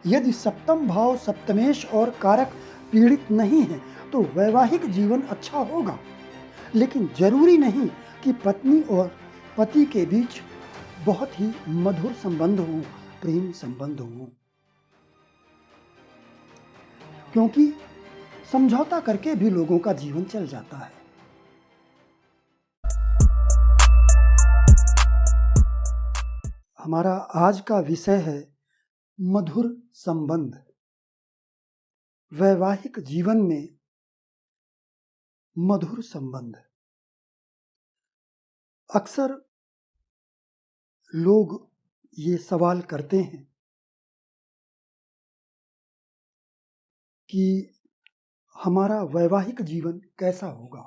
यदि सप्तम भाव सप्तमेश और कारक पीड़ित नहीं है तो वैवाहिक जीवन अच्छा होगा, लेकिन जरूरी नहीं कि पत्नी और पति के बीच बहुत ही मधुर संबंध हो, प्रेम संबंध हो, क्योंकि समझौता करके भी लोगों का जीवन चल जाता है। हमारा आज का विषय है मधुर संबंध। वैवाहिक जीवन में मधुर संबंध। अक्सर लोग ये सवाल करते हैं कि हमारा वैवाहिक जीवन कैसा होगा,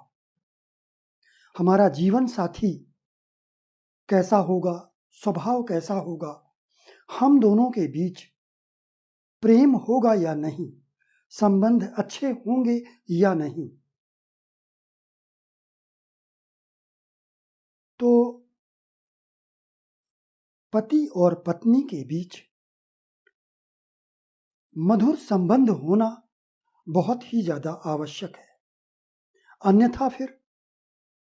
हमारा जीवन साथी कैसा होगा, स्वभाव कैसा होगा, हम दोनों के बीच प्रेम होगा या नहीं, संबंध अच्छे होंगे या नहीं। तो पति और पत्नी के बीच मधुर संबंध होना बहुत ही ज्यादा आवश्यक है, अन्यथा फिर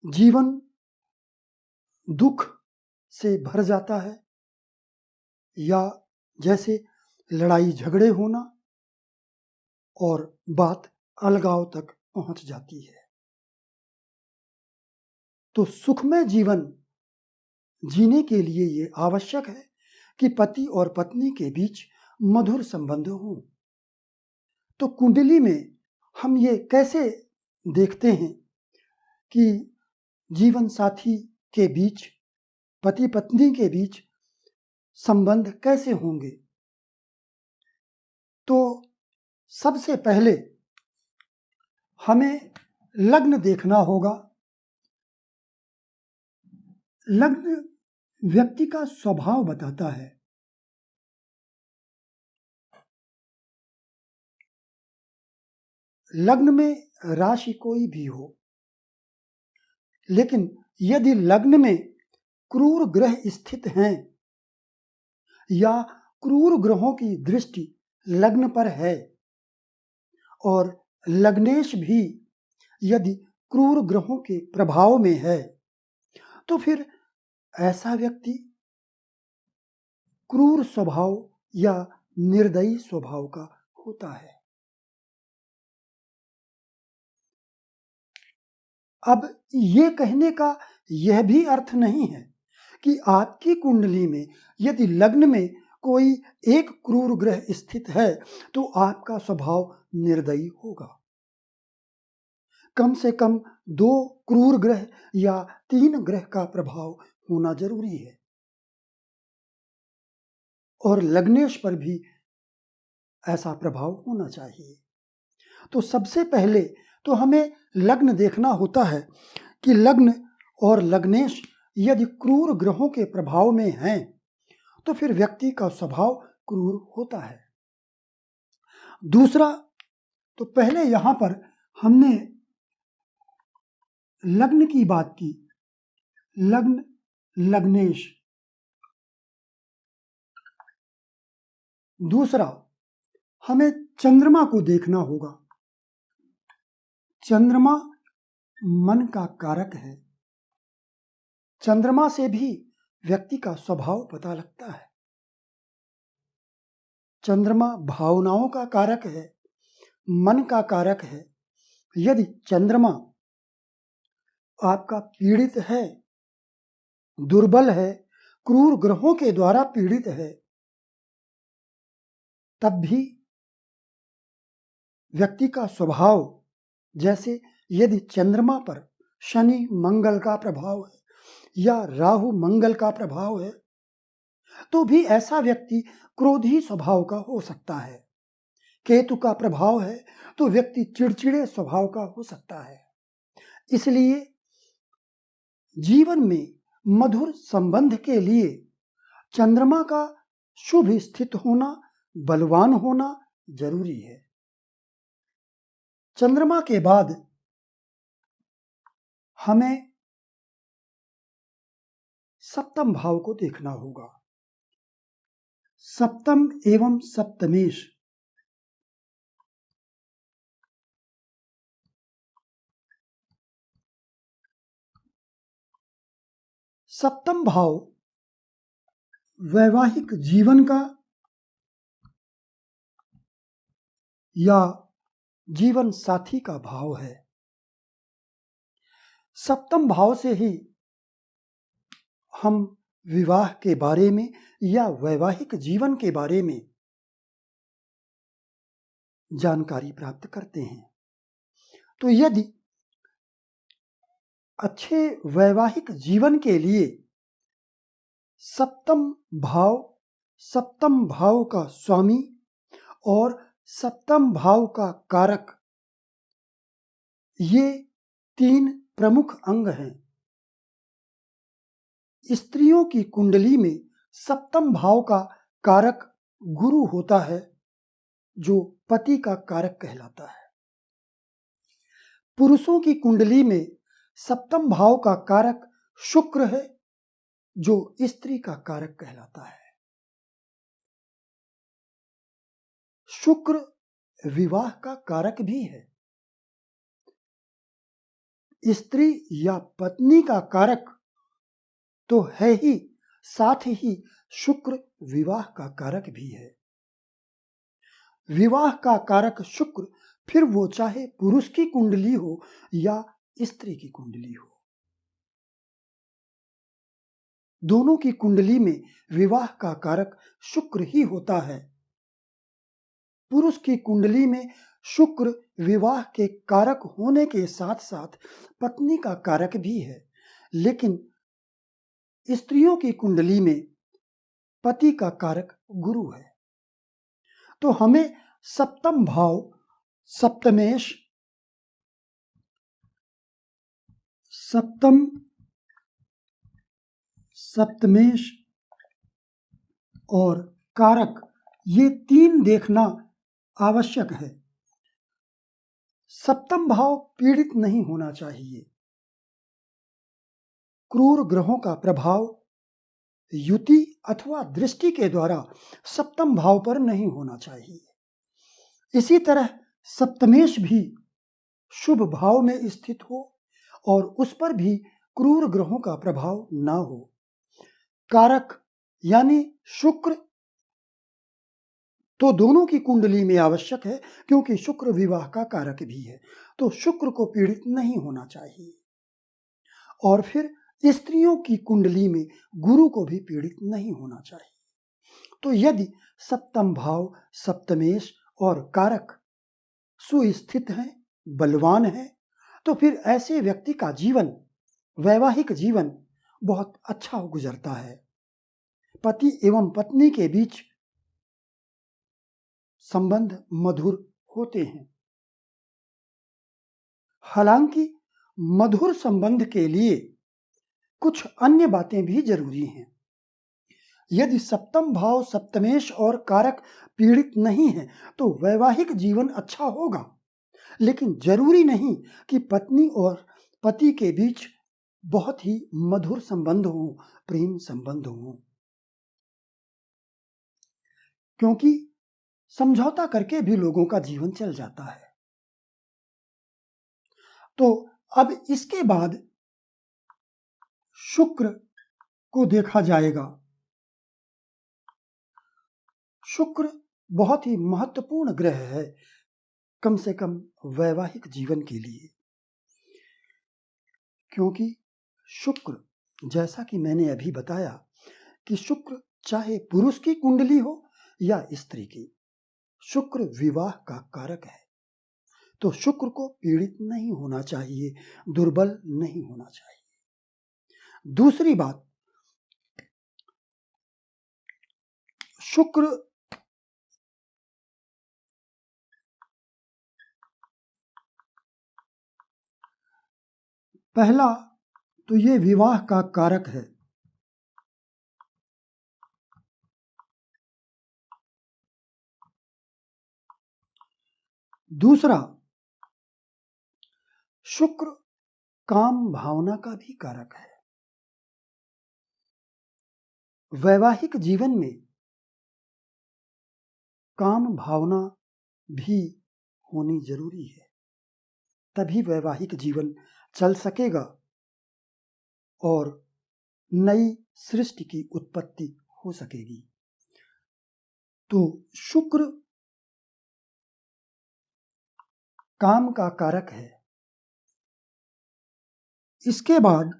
जीवन दुख से भर जाता है, या जैसे लड़ाई झगड़े होना और बात अलगाव तक पहुंच जाती है। तो सुखमय जीवन जीने के लिए ये आवश्यक है कि पति और पत्नी के बीच मधुर संबंध हो। तो कुंडली में हम ये कैसे देखते हैं कि जीवन साथी के बीच, पति पत्नी के बीच संबंध कैसे होंगे? तो सबसे पहले हमें लग्न देखना होगा। लग्न व्यक्ति का स्वभाव बताता है। लग्न में राशि कोई भी हो, लेकिन यदि लग्न में क्रूर ग्रह स्थित हैं या क्रूर ग्रहों की दृष्टि लग्न पर है और लग्नेश भी यदि क्रूर ग्रहों के प्रभाव में है, तो फिर ऐसा व्यक्ति क्रूर स्वभाव या निर्दयी स्वभाव का होता है। अब ये कहने का यह भी अर्थ नहीं है कि आपकी कुंडली में यदि लग्न में कोई एक क्रूर ग्रह स्थित है तो आपका स्वभाव निर्दयी होगा। कम से कम 2 क्रूर ग्रह या 3 ग्रह का प्रभाव होना जरूरी है, और लग्नेश पर भी ऐसा प्रभाव होना चाहिए। तो सबसे पहले तो हमें लग्न देखना होता है कि लग्न और लग्नेश यदि क्रूर ग्रहों के प्रभाव में हैं तो फिर व्यक्ति का स्वभाव क्रूर होता है। दूसरा, तो पहले यहां पर हमने लग्न की बात की, लग्न लग्नेश। दूसरा, हमें चंद्रमा को देखना होगा। चंद्रमा मन का कारक है। चंद्रमा से भी व्यक्ति का स्वभाव पता लगता है। चंद्रमा भावनाओं का कारक है, मन का कारक है। यदि चंद्रमा आपका पीड़ित है, दुर्बल है, क्रूर ग्रहों के द्वारा पीड़ित है, तब भी व्यक्ति का स्वभाव, जैसे यदि चंद्रमा पर शनि मंगल का प्रभाव है या राहु मंगल का प्रभाव है, तो भी ऐसा व्यक्ति क्रोधी स्वभाव का हो सकता है। केतु का प्रभाव है तो व्यक्ति चिड़चिड़े स्वभाव का हो सकता है। इसलिए जीवन में मधुर संबंध के लिए चंद्रमा का शुभ स्थित होना, बलवान होना जरूरी है। चंद्रमा के बाद हमें सप्तम भाव को देखना होगा। सप्तम एवं सप्तमेश। सप्तम भाव वैवाहिक जीवन का या जीवन साथी का भाव है। सप्तम भाव से ही हम विवाह के बारे में या वैवाहिक जीवन के बारे में जानकारी प्राप्त करते हैं। तो यदि अच्छे वैवाहिक जीवन के लिए सप्तम भाव का स्वामी और सप्तम भाव का कारक, ये 3 प्रमुख अंग हैं। स्त्रियों की कुंडली में सप्तम भाव का कारक गुरु होता है, जो पति का कारक कहलाता है। पुरुषों की कुंडली में सप्तम भाव का कारक शुक्र है, जो स्त्री का कारक कहलाता है। शुक्र विवाह का कारक भी है। स्त्री या पत्नी का कारक तो है ही, साथ ही शुक्र विवाह का कारक भी है। विवाह का कारक शुक्र, फिर वो चाहे पुरुष की कुंडली हो या स्त्री की कुंडली हो, दोनों की कुंडली में विवाह का कारक शुक्र ही होता है। पुरुष की कुंडली में शुक्र विवाह के कारक होने के साथ साथ पत्नी का कारक भी है, लेकिन स्त्रियों की कुंडली में पति का कारक गुरु है। तो हमें सप्तम भाव सप्तमेश, सप्तमेश और कारक, ये 3 देखना आवश्यक है। सप्तम भाव पीड़ित नहीं होना चाहिए। क्रूर ग्रहों का प्रभाव युति अथवा दृष्टि के द्वारा सप्तम भाव पर नहीं होना चाहिए। इसी तरह सप्तमेश भी शुभ भाव में स्थित हो और उस पर भी क्रूर ग्रहों का प्रभाव ना हो। कारक यानी शुक्र तो दोनों की कुंडली में आवश्यक है, क्योंकि शुक्र विवाह का कारक भी है। तो शुक्र को पीड़ित नहीं होना चाहिए। और फिर स्त्रियों की कुंडली में गुरु को भी पीड़ित नहीं होना चाहिए। तो यदि सप्तम भाव सप्तमेश और कारक सुस्थित हैं, बलवान हैं, तो फिर ऐसे व्यक्ति का जीवन, वैवाहिक जीवन बहुत अच्छा गुजरता है। पति एवं पत्नी के बीच संबंध मधुर होते हैं। हालांकि मधुर संबंध के लिए कुछ अन्य बातें भी जरूरी हैं। यदि सप्तम भाव सप्तमेश और कारक पीड़ित नहीं है तो वैवाहिक जीवन अच्छा होगा, लेकिन जरूरी नहीं कि पत्नी और पति के बीच बहुत ही मधुर संबंध हो, प्रेम संबंध हो, क्योंकि समझौता करके भी लोगों का जीवन चल जाता है। तो अब इसके बाद शुक्र को देखा जाएगा। शुक्र बहुत ही महत्वपूर्ण ग्रह है, कम से कम वैवाहिक जीवन के लिए, क्योंकि शुक्र, जैसा कि मैंने अभी बताया कि शुक्र चाहे पुरुष की कुंडली हो या स्त्री की, शुक्र विवाह का कारक है। तो शुक्र को पीड़ित नहीं होना चाहिए, दुर्बल नहीं होना चाहिए। दूसरी बात, शुक्र पहला तो ये विवाह का कारक है। दूसरा, शुक्र काम भावना का भी कारक है। वैवाहिक जीवन में काम भावना भी होनी जरूरी है, तभी वैवाहिक जीवन चल सकेगा और नई सृष्टि की उत्पत्ति हो सकेगी। तो शुक्र काम का कारक है। इसके बाद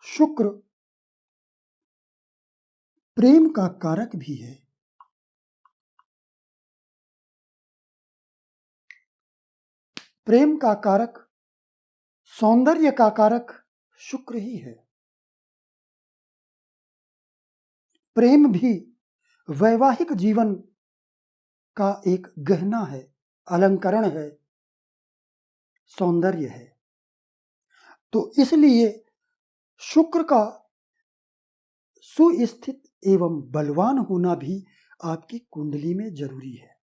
शुक्र प्रेम का कारक भी है। प्रेम का कारक, सौंदर्य का कारक शुक्र ही है। प्रेम भी वैवाहिक जीवन का एक गहना है, अलंकरण है, सौंदर्य है। तो इसलिए शुक्र का सुस्थित एवं बलवान होना भी आपकी कुंडली में जरूरी है।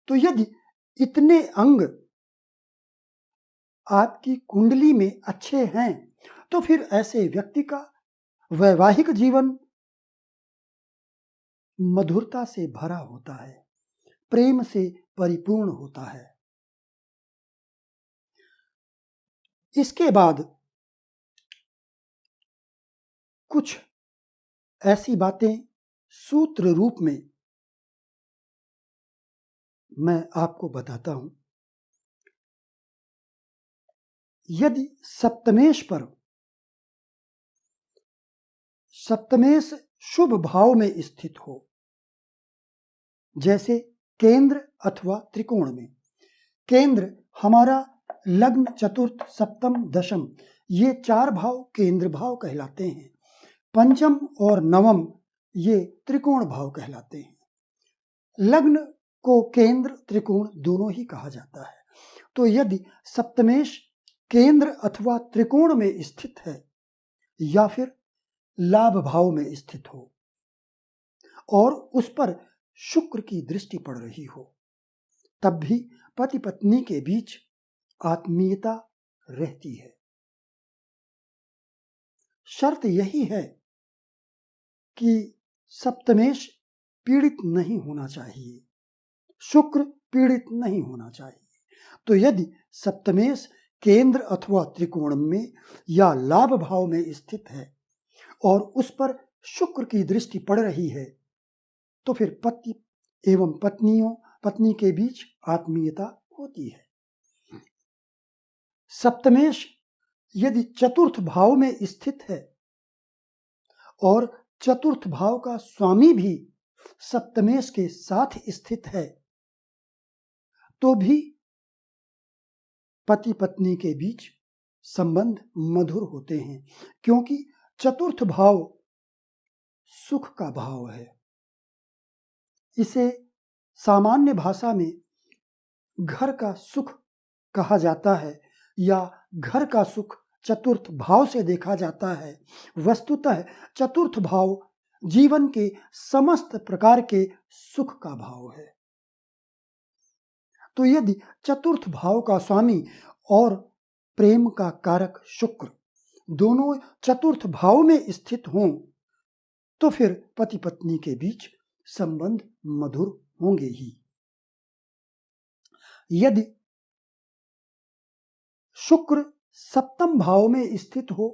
तो यदि इतने अंग आपकी कुंडली में अच्छे हैं तो फिर ऐसे व्यक्ति का वैवाहिक जीवन मधुरता से भरा होता है, प्रेम से परिपूर्ण होता है। इसके बाद कुछ ऐसी बातें सूत्र रूप में मैं आपको बताता हूं। यदि सप्तमेश शुभ भाव में स्थित हो, जैसे केंद्र अथवा त्रिकोण में। केंद्र हमारा लग्न, चतुर्थ, सप्तम, दशम, ये 4 भाव केंद्र भाव कहलाते हैं। पंचम और नवम ये त्रिकोण भाव कहलाते हैं। लग्न को केंद्र त्रिकोण दोनों ही कहा जाता है। तो यदि सप्तमेश केंद्र अथवा त्रिकोण में स्थित है या फिर लाभ भाव में स्थित हो और उस पर शुक्र की दृष्टि पड़ रही हो, तब भी पति पत्नी के बीच आत्मीयता रहती है। शर्त यही है कि सप्तमेश पीड़ित नहीं होना चाहिए, शुक्र पीड़ित नहीं होना चाहिए। तो यदि सप्तमेश केंद्र अथवा त्रिकोण में या लाभ भाव में स्थित है और उस पर शुक्र की दृष्टि पड़ रही है तो फिर पति एवं पत्नी के बीच आत्मीयता होती है। सप्तमेश यदि चतुर्थ भाव में स्थित है और चतुर्थ भाव का स्वामी भी सप्तमेश के साथ स्थित है तो भी पति पत्नी के बीच संबंध मधुर होते हैं, क्योंकि चतुर्थ भाव सुख का भाव है। इसे सामान्य भाषा में घर का सुख कहा जाता है या घर का सुख चतुर्थ भाव से देखा जाता है। वस्तुतः चतुर्थ भाव जीवन के समस्त प्रकार के सुख का भाव है। तो यदि चतुर्थ भाव का स्वामी और प्रेम का कारक शुक्र दोनों चतुर्थ भाव में स्थित हों तो फिर पति पत्नी के बीच संबंध मधुर होंगे ही। यदि शुक्र सप्तम भाव में स्थित हो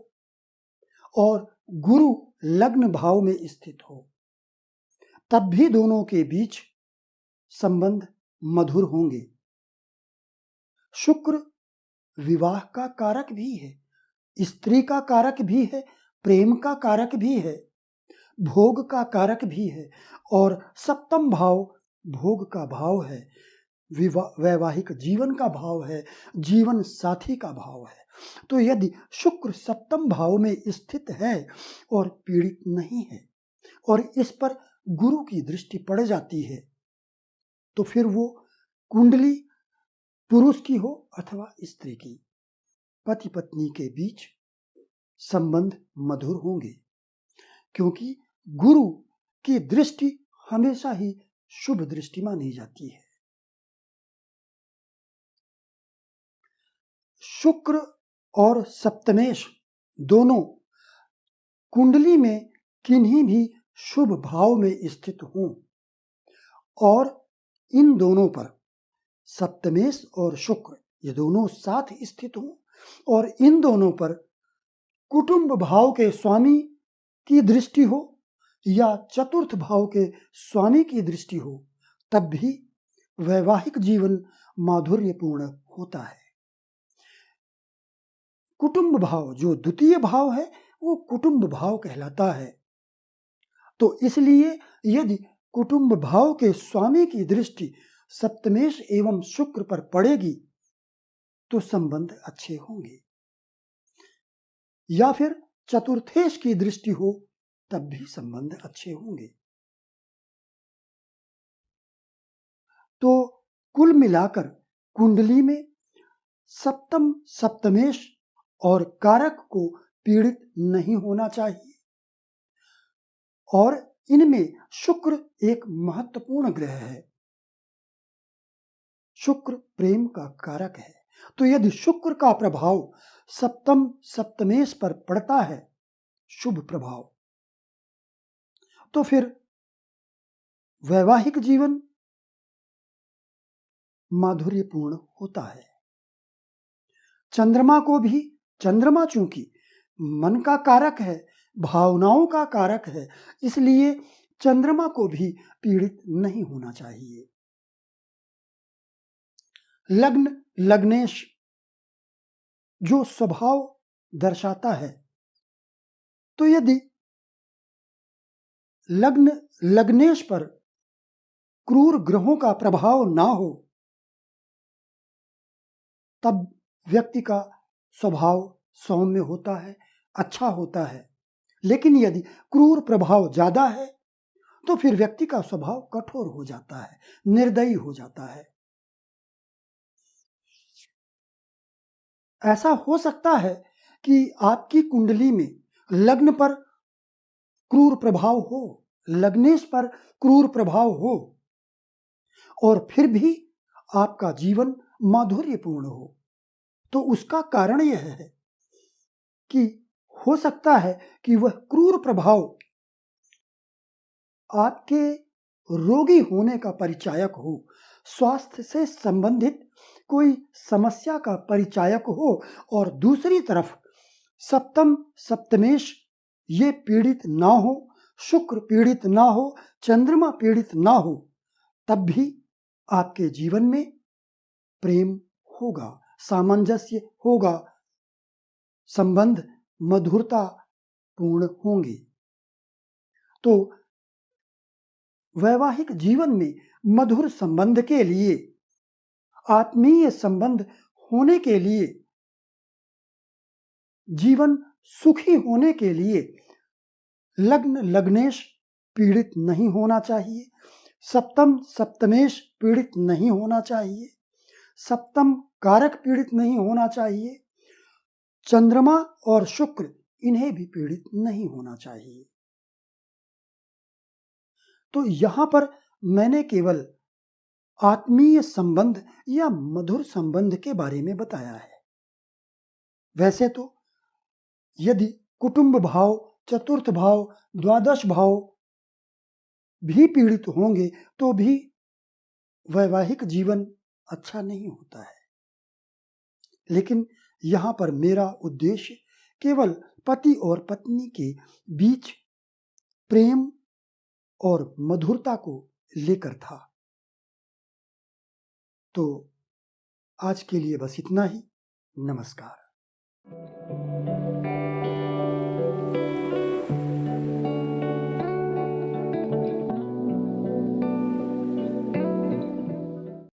और गुरु लग्न भाव में स्थित हो तब भी दोनों के बीच संबंध मधुर होंगे। शुक्र विवाह का कारक भी है, स्त्री का कारक भी है, प्रेम का कारक भी है, भोग का कारक भी है और सप्तम भाव भोग का भाव है, वैवाहिक जीवन का भाव है, जीवन साथी का भाव है। तो यदि शुक्र सप्तम भाव में स्थित है और पीड़ित नहीं है और इस पर गुरु की दृष्टि पड़ जाती है तो फिर वो कुंडली पुरुष की हो अथवा स्त्री की, पति पत्नी के बीच संबंध मधुर होंगे, क्योंकि गुरु की दृष्टि हमेशा ही शुभ दृष्टि मानी जाती है। शुक्र और सप्तमेश दोनों कुंडली में किन्हीं भी शुभ भाव में स्थित हों और इन दोनों पर सप्तमेश और शुक्र ये दोनों साथ स्थित हों और इन दोनों पर कुटुंब भाव के स्वामी की दृष्टि हो या चतुर्थ भाव के स्वामी की दृष्टि हो, तब भी वैवाहिक जीवन माधुर्यपूर्ण होता है। कुटुंब भाव जो द्वितीय भाव है वो कुटुंब भाव कहलाता है। तो इसलिए यदि कुटुंब भाव के स्वामी की दृष्टि सप्तमेश एवं शुक्र पर पड़ेगी तो संबंध अच्छे होंगे, या फिर चतुर्थेश की दृष्टि हो तब भी संबंध अच्छे होंगे। तो कुल मिलाकर कुंडली में सप्तम सप्तमेश और कारक को पीड़ित नहीं होना चाहिए और इनमें शुक्र एक महत्वपूर्ण ग्रह है। शुक्र प्रेम का कारक है। तो यदि शुक्र का प्रभाव सप्तम सप्तमेश पर पड़ता है, शुभ प्रभाव, तो फिर वैवाहिक जीवन माधुर्यपूर्ण होता है। चंद्रमा को भी, चंद्रमा चूंकि मन का कारक है, भावनाओं का कारक है, इसलिए चंद्रमा को भी पीड़ित नहीं होना चाहिए। लग्न लग्नेश जो स्वभाव दर्शाता है, तो यदि लग्न लग्नेश पर क्रूर ग्रहों का प्रभाव ना हो तब व्यक्ति का स्वभाव सौम्य होता है, अच्छा होता है। लेकिन यदि क्रूर प्रभाव ज्यादा है तो फिर व्यक्ति का स्वभाव कठोर हो जाता है, निर्दयी हो जाता है। ऐसा हो सकता है कि आपकी कुंडली में लग्न पर क्रूर प्रभाव हो, लग्नेश पर क्रूर प्रभाव हो और फिर भी आपका जीवन माधुर्यपूर्ण हो। तो उसका कारण यह है कि हो सकता है कि वह क्रूर प्रभाव आपके रोगी होने का परिचायक हो, स्वास्थ्य से संबंधित कोई समस्या का परिचायक हो और दूसरी तरफ सप्तम सप्तमेश ये पीड़ित ना हो, शुक्र पीड़ित ना हो, चंद्रमा पीड़ित ना हो, तब भी आपके जीवन में प्रेम होगा, सामंजस्य होगा, संबंध मधुरता पूर्ण होंगे। तो वैवाहिक जीवन में मधुर संबंध के लिए, आत्मीय संबंध होने के लिए, जीवन सुखी होने के लिए लग्न लग्नेश पीड़ित नहीं होना चाहिए, सप्तम सप्तमेश पीड़ित नहीं होना चाहिए, सप्तम कारक पीड़ित नहीं होना चाहिए, चंद्रमा और शुक्र इन्हें भी पीड़ित नहीं होना चाहिए। तो यहां पर मैंने केवल आत्मीय संबंध या मधुर संबंध के बारे में बताया है। वैसे तो यदि कुटुंब भाव, चतुर्थ भाव, द्वादश भाव भी पीड़ित होंगे तो भी वैवाहिक जीवन अच्छा नहीं होता है। लेकिन यहां पर मेरा उद्देश्य केवल पति और पत्नी के बीच प्रेम और मधुरता को लेकर था। तो आज के लिए बस इतना ही। नमस्कार।